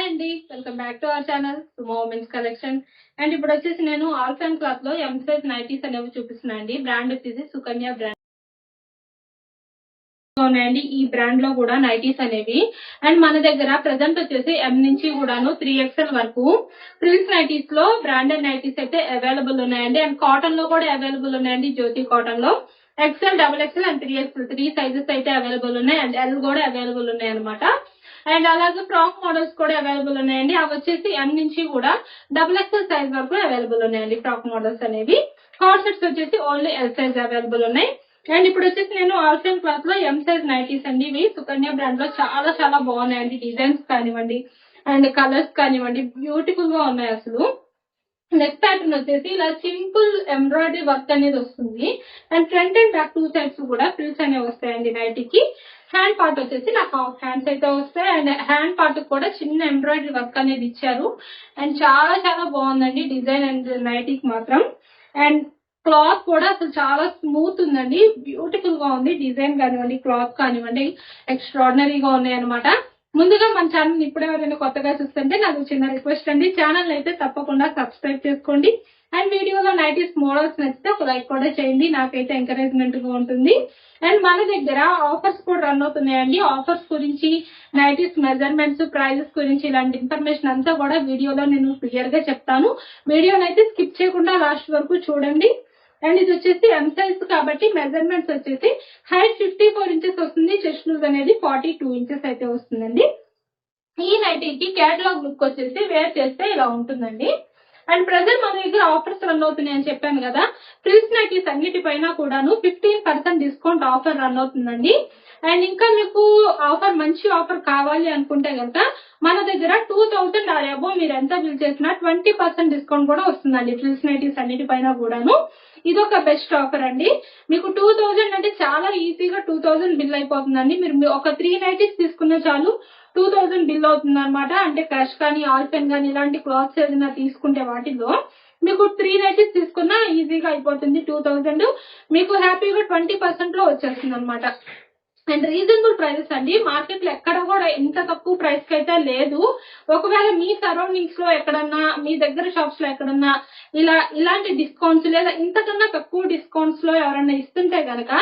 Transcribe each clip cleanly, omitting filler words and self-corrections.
అండి, welcome back to our channel Sumo women's collection. And ఇప్పుడు వచ్చేసి నేను ఆల్ టైమ్ క్లాత్ లో ఎం సైజ్ నైటీస్ అనేవి చూపిస్తున్నాను అండి. బ్రాండ్ వచ్చేసి సుకన్య బ్రాండ్ ఉన్నాయండి. ఈ బ్రాండ్ లో కూడా నైటీస్ అనేవి అండ్ మన దగ్గర ప్రెసెంట్ వచ్చేసి ఎం నుంచి కూడాను 3XL వరకు ప్రిన్స్ నైటీస్ లో బ్రాండెడ్ నైటీస్ అయితే అవైలబుల్ ఉన్నాయండి. అండ్ కాటన్ లో కూడా అవైలబుల్ ఉన్నాయండి. జ్యోతి కాటన్ లో XL, XXL and 3XL 3 sizes అయితే అవైలబుల్ ఉన్నాయి. అండ్ ఎల్ కూడా అవైలబుల్ ఉన్నాయి అనమాట. అండ్ అలాగే ఫ్రాక్ మోడల్స్ కూడా అవైలబుల్ ఉన్నాయండి. అవి వచ్చేసి ఎం నుంచి కూడా XXL సైజ్ వరకు అవైలబుల్ ఉన్నాయండి. ఫ్రాక్ మోడల్స్ అనేవి హాట్ సెట్స్ వచ్చేసి ఓన్లీ ఎల్ సైజ్ అవైలబుల్ ఉన్నాయి. అండ్ ఇప్పుడు వచ్చేసి నేను ఆల్ టైమ్ క్లాత్ లో ఎం సైజ్ నైటీస్ అండి. ఇవి సుకన్య బ్రాండ్ లో చాలా చాలా బాగున్నాయండి. డిజైన్స్ కానివ్వండి అండ్ కలర్స్ కానివ్వండి బ్యూటిఫుల్ గా ఉన్నాయి అసలు. నెక్ ప్యాటర్న్ వచ్చేసి ఇలా సింపుల్ ఎంబ్రాయిడరీ వర్క్ అనేది వస్తుంది. And front and back 2 sides కూడా ఫ్రిల్స్ అనేవి వస్తాయండి నైటీకి. హ్యాండ్ పార్ట్ వచ్చేసి నాకు హాఫ్ హ్యాండ్స్ అయితే వస్తాయి. అండ్ హ్యాండ్ పార్ట్ కూడా చిన్న ఎంబ్రాయిడరీ వర్క్ అనేది ఇచ్చారు. అండ్ చాలా చాలా బాగుందండి డిజైన్ అండ్ నైటీకి మాత్రం. అండ్ క్లాత్ కూడా అసలు చాలా స్మూత్ ఉందండి. బ్యూటిఫుల్ గా ఉంది. డిజైన్ కానివ్వండి, క్లాత్ కానివ్వండి ఎక్స్ట్రాడినరీగా ఉన్నాయి అనమాట. ముందుగా మన ఛానల్ ఇప్పుడు ఎవరైనా కొత్తగా చూస్తుంటే నాకు చిన్న రిక్వెస్ట్ అండి, ఛానల్ అయితే తప్పకుండా సబ్స్క్రైబ్ చేసుకోండి. అండ్ వీడియోలో నైటీస్ మోడల్స్ నచ్చితే ఒక లైక్ కూడా చేయండి, నాకైతే ఎంకరేజ్మెంట్ గా ఉంటుంది. అండ్ మన దగ్గర ఆఫర్స్ కూడా రన్ అవుతున్నాయండి. ఆఫర్స్ గురించి, నైటీస్ మెజర్మెంట్స్, ప్రైజెస్ గురించి ఇలాంటి ఇన్ఫర్మేషన్ అంతా కూడా వీడియోలో నేను క్లియర్ గా చెప్తాను. వీడియోని అయితే స్కిప్ చేయకుండా లాస్ట్ వరకు చూడండి. అండ్ ఇది వచ్చేసి ఎం సైజ్ కాబట్టి మెజర్మెంట్స్ వచ్చేసి హైట్ 54 ఇంచెస్ వస్తుంది. చెస్ట్ లూజ్ అనేది 42 ఇంచెస్ అయితే వస్తుందండి. ఈ నైటీకి క్యాటలాగ్ లుక్ వచ్చేసి వేర్ చేస్తే ఇలా ఉంటుందండి. అండ్ ప్రెసెంట్ మన దగ్గర ఆఫర్స్ రన్ అవుతున్నాయని చెప్పాను కదా. ఫ్రిల్స్ నైటీస్ అన్నిటిపైన కూడాను 15% డిస్కౌంట్ ఆఫర్ రన్ అవుతుందండి. అండ్ ఇంకా మీకు ఆఫర్ మంచి ఆఫర్ కావాలి అనుకుంటే కనుక మన దగ్గర 2000 ఆర్ అబోవ్ మీరు ఎంత బిల్ చేసినా 20% డిస్కౌంట్ కూడా వస్తుందండి ఫ్రిల్స్ నైటీస్ అన్నిటిపైన కూడాను. ఇదొక బెస్ట్ ఆఫర్ అండి. మీకు 2000 అంటే చాలా ఈజీగా 2000 బిల్ అయిపోతుందండి. మీరు ఒక 3 నైటీస్ తీసుకున్న చాలు 2000 బిల్ అవుతుంది అనమాట. అంటే క్రష్ కానీ, ఆల్ఫెన్ కానీ ఇలాంటి క్లాత్స్ ఏదైనా తీసుకుంటే వాటిలో మీకు 3 నైటీస్ తీసుకున్నా ఈజీగా అయిపోతుంది. 2000 మీకు హ్యాపీగా 20% లో వచ్చేస్తుంది అనమాట. అండ్ రీజనబుల్ ప్రైసెస్ అండి. మార్కెట్ లో ఎక్కడ కూడా ఇంత తక్కువ ప్రైస్ కి అయితే లేదు. ఒకవేళ మీ సరౌండింగ్స్ లో ఎక్కడన్నా, మీ దగ్గర షాప్స్ లో ఎక్కడన్నా ఇలాంటి డిస్కౌంట్స్ లేదా ఇంతకన్నా తక్కువ డిస్కౌంట్స్ లో ఎవరైనా ఇస్తుంటే గనక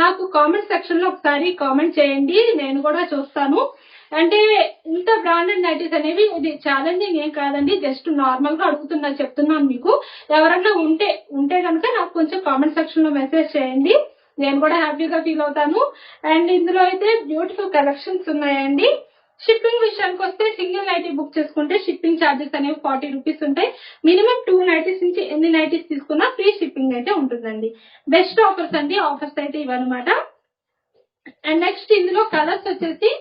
నాకు కామెంట్ సెక్షన్ లో ఒకసారి కామెంట్ చేయండి, నేను కూడా చూస్తాను. అంటే ఇంత బ్రాండెడ్ నైటీస్ అనేవి ఇది ఛాలెంజింగ్ ఏం కాదండి, జస్ట్ నార్మల్ గా చెప్తున్నాను మీకు. ఎవరన్నా ఉంటే కనుక నాకు కొంచెం కామెంట్ సెక్షన్ లో మెసేజ్ చేయండి, నేను కూడా హ్యాపీగా ఫీల్ అవుతాను. అండ్ ఇందులో అయితే బ్యూటిఫుల్ కలెక్షన్స్ ఉన్నాయండి. షిప్పింగ్ విషయానికి వస్తే సింగిల్ నైటీ బుక్ చేసుకుంటే షిప్పింగ్ ఛార్జెస్ అనేవి 40 రూపీస్ ఉంటాయి. మినిమం 2 నైటీస్ నుంచి ఎన్ని నైటీస్ తీసుకున్నా ఫ్రీ షిప్పింగ్ అయితే ఉంటుందండి. బెస్ట్ ఆఫర్స్ అండి. ఆఫర్స్ అయితే ఇవన్నమాట. అండ్ నెక్స్ట్ ఇందులో కలర్స్ వచ్చేసి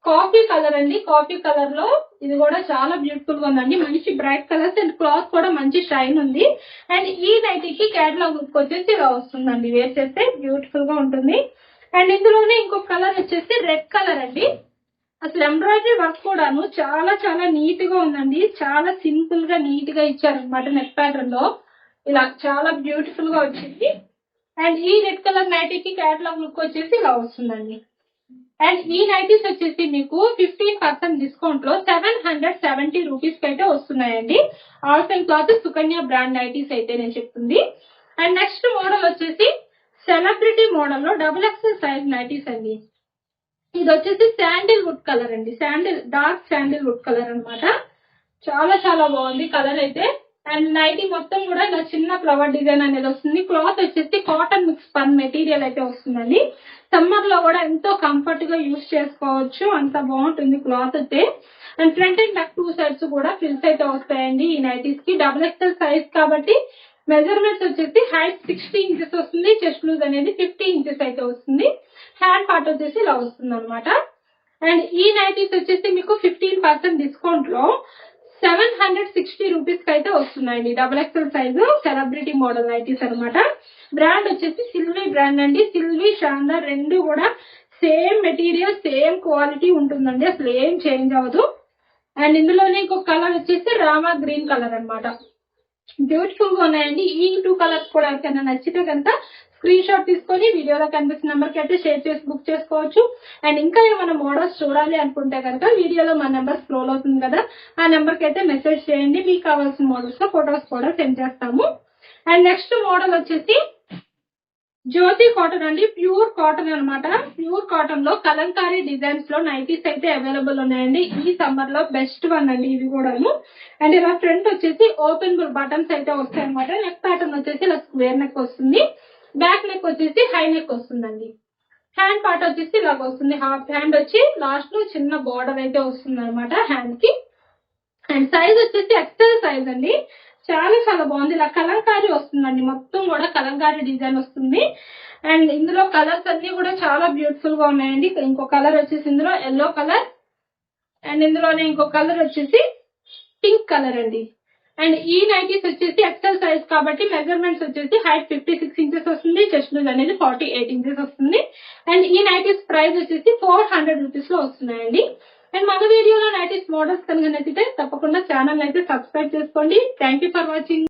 కాఫీ కలర్ అండి. కాఫీ కలర్ లో ఇది కూడా చాలా బ్యూటిఫుల్ గా ఉందండి. మంచి బ్రైట్ కలర్స్ అండ్ క్లాత్ కూడా మంచి షైన్ ఉంది. అండ్ ఈ నైటీకి క్యాటలాగ్ లుక్ వచ్చేసి ఇలా వస్తుందండి. వేర్ చేస్తే బ్యూటిఫుల్ గా ఉంటుంది. అండ్ ఇందులోనే ఇంకొక కలర్ వచ్చేసి రెడ్ కలర్ అండి. అసలు ఎంబ్రాయిడరీ వర్క్ కూడాను చాలా చాలా నీట్ గా ఉందండి. చాలా సింపుల్ గా నీట్ గా ఇచ్చారనమాట. నెక్ ప్యాటర్న్ లో ఇలా చాలా బ్యూటిఫుల్ గా వచ్చింది. అండ్ ఈ రెడ్ కలర్ నైటీకి క్యాటలాగ్ లుక్ వచ్చేసి ఇలా వస్తుందండి. అండ్ ఈ నైటీస్ వచ్చేసి మీకు 15% డిస్కౌంట్ లో 770 రూపీస్ కి అయితే వస్తున్నాయండి. All time cloth Sukanya brand nighties అయితే నేను చెప్తుంది. అండ్ నెక్స్ట్ మోడల్ వచ్చేసి సెలబ్రిటీ మోడల్ లో XXL సైజ్ నైటీస్ అండి. ఇది వచ్చేసి శాండిల్ వుడ్ కలర్ అండి. డార్క్ శాండిల్ వుడ్ కలర్ అనమాట. చాలా చాలా బాగుంది కలర్ అయితే. అండ్ నైటీ మొత్తం కూడా ఇలా చిన్న ఫ్లవర్ డిజైన్ అనేది వస్తుంది. క్లాత్ వచ్చేసి కాటన్ మిక్స్ పన్ మెటీరియల్ అయితే వస్తుందండి. సమ్మర్ లో కూడా ఎంతో కంఫర్ట్ గా యూజ్ చేసుకోవచ్చు, అంత బాగుంటుంది క్లాత్ అయితే. And front and back 2 sides కూడా ఫ్రిల్స్ అయితే వస్తాయండి ఈ నైటీస్ కి. XXL సైజ్ కాబట్టి మెజర్మెంట్స్ వచ్చేసి హైట్ 60 ఇంచెస్ వస్తుంది. చెస్ట్ లూజ్ అనేది 50 ఇంచెస్ అయితే వస్తుంది. హ్యాండ్ పార్ట్ వచ్చేసి ఇలా వస్తుంది అనమాట. అండ్ ఈ నైటీస్ వచ్చేసి మీకు 15% డిస్కౌంట్ లో 760 రూపీస్ కి అయితే వస్తున్నాయండి. XXL size celebrity model nighties అనమాట. బ్రాండ్ వచ్చేసి సిల్వీ బ్రాండ్ అండి. సిల్వీ, షాందార్ రెండు కూడా సేమ్ మెటీరియల్, సేమ్ క్వాలిటీ ఉంటుందండి. అసలు ఏం చేంజ్ అవ్వదు. అండ్ ఇందులోనే ఇంకొక కలర్ వచ్చేసి రామా గ్రీన్ కలర్ అనమాట. బ్యూటిఫుల్ గా ఉన్నాయండి. ఈ 2 కలర్స్ కూడా ఎవరికైనా నచ్చితే కనుక స్క్రీన్ షాట్ తీసుకొని వీడియోలో కనిపిస్తున్న నెంబర్ కి అయితే షేర్ చేసి బుక్ చేసుకోవచ్చు. అండ్ ఇంకా ఏమైనా మోడల్స్ చూడాలి అనుకుంటే కనుక వీడియోలో మా నెంబర్ స్క్రోల్ అవుతుంది కదా, ఆ నెంబర్ కి అయితే మెసేజ్ చేయండి. మీకు కావాల్సిన మోడల్స్ లో ఫొటోస్ కూడా సెండ్ చేస్తాము. అండ్ నెక్స్ట్ మోడల్ వచ్చేసి జ్యోతి కాటన్ అండి, ప్యూర్ కాటన్ అన్నమాట. ప్యూర్ కాటన్ లో కలంకారీ డిజైన్స్ లో నైటీస్ అయితే అవైలబుల్ ఉన్నాయండి. ఈ సమ్మర్ లో బెస్ట్ వన్ అండి ఇది కూడాను. అండ్ ఇలా ఫ్రంట్ వచ్చేసి ఓపెన్ బటన్స్ అయితే వస్తాయి అనమాట. నెక్ ప్యాటర్న్ వచ్చేసి ఇలా స్క్వేర్ నెక్ వస్తుంది, బ్యాక్ నెక్ వచ్చేసి హై నెక్ వస్తుందండి. హ్యాండ్ పార్ట్ వచ్చేసి ఇలాగ వస్తుంది, హాఫ్ హ్యాండ్ వచ్చి లాస్ట్ లో చిన్న బార్డర్ అయితే వస్తుంది అనమాట హ్యాండ్ కి. అండ్ సైజ్ వచ్చేసి ఎక్సెల్ సైజ్ అండి, చాలా చాలా బాగుంది. ఇలా కలంకారీ వస్తుందండి, మొత్తం కూడా కలంకారీ డిజైన్ వస్తుంది. అండ్ ఇందులో కలర్స్ అన్ని కూడా చాలా బ్యూటిఫుల్ గా ఉన్నాయండి. ఇంకో కలర్ వచ్చేసి ఇందులో ఎల్లో కలర్, అండ్ ఇందులోనే ఇంకో కలర్ వచ్చేసి పింక్ కలర్ అండి. అండ్ ఈ నైటీస్ వచ్చేసి ఎక్సెల్ సైజ్ కాబట్టి మెజర్మెంట్స్ వచ్చేసి హైట్ 56 ఇంచెస్ వస్తుంది, చెస్ట్ లూజ్ అనేది 48 ఇంచెస్ వస్తుంది. అండ్ ఈ నైటీస్ ప్రైస్ వచ్చేసి 400 రూపీస్ లో వస్తున్నాయండి. అండ్ మన వీడియోలో నైటీస్ మోడల్స్ కనుక నచ్చితే తప్పకుండా ఛానల్ అయితే సబ్స్క్రైబ్ చేసుకోండి. Thank you for watching.